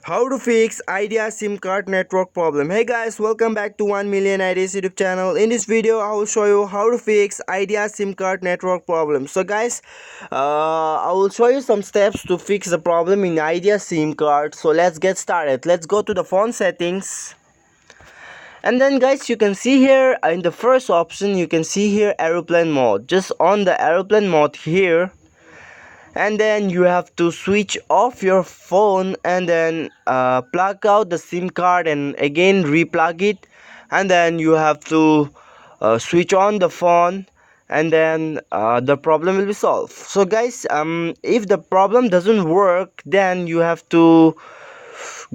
How to fix Idea SIM card network problem. Hey guys, welcome back to 1 million ideas YouTube channel. In this video I will show you how to fix Idea SIM card network problem. So guys, I will show you some steps to fix the problem in Idea SIM card. So let's get started. Let's go to the phone settings. And then guys, you can see here in the first option, you can see here aeroplane mode. Just on the aeroplane mode here, and then you have to switch off your phone and then plug out the SIM card and again replug it, and then you have to switch on the phone, and then the problem will be solved. So guys, if the problem doesn't work, then you have to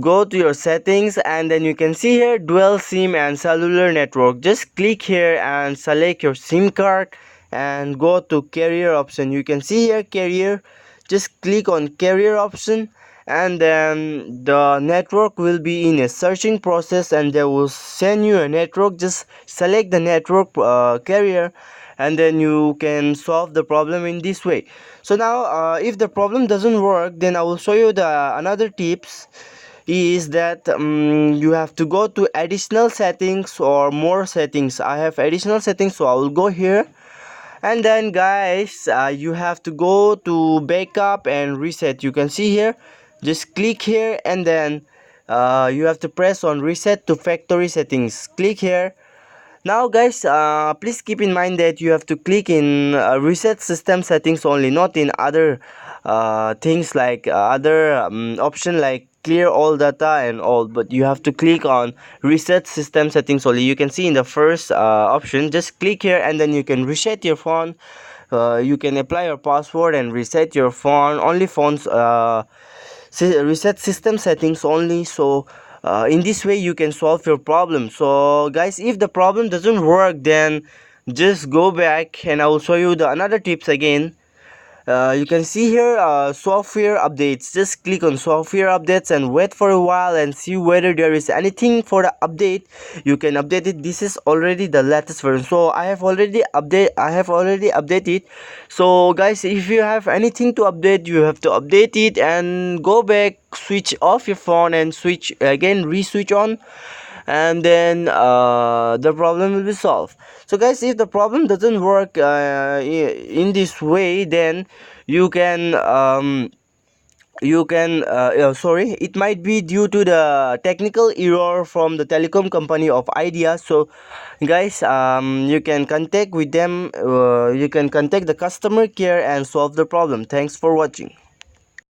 go to your settings, and then you can see here dual SIM and cellular network. Just click here and select your SIM card and go to carrier option. You can see here carrier. Just click on carrier option, and then the network will be in a searching process and they will send you a network. Just select the network carrier, and then you can solve the problem in this way. So now if the problem doesn't work, then I will show you the another tips is that you have to go to additional settings or more settings. I have additional settings, so I will go here, and then guys, you have to go to backup and reset. You can see here, just click here, and then you have to press on reset to factory settings. Click here. Now guys, please keep in mind that you have to click in reset system settings only, not in other things like other option like clear all data and all, but you have to click on reset system settings only. You can see in the first option, just click here, and then you can reset your phone. You can apply your password and reset your phone. Only phones reset system settings only. So in this way you can solve your problem. So guys, if the problem doesn't work, then just go back and I will show you the another tips again. You can see here software updates. Just click on software updates and wait for a while and see whether there is anything for the update. You can update it. This is already the latest version, so I have already updated. So guys, if you have anything to update, you have to update it and go back, switch off your phone and switch again, re-switch on, and then the problem will be solved. So guys, if the problem doesn't work in this way, then you can sorry, it might be due to the technical error from the telecom company of Idea. So guys, you can contact with them, you can contact the customer care and solve the problem. Thanks for watching.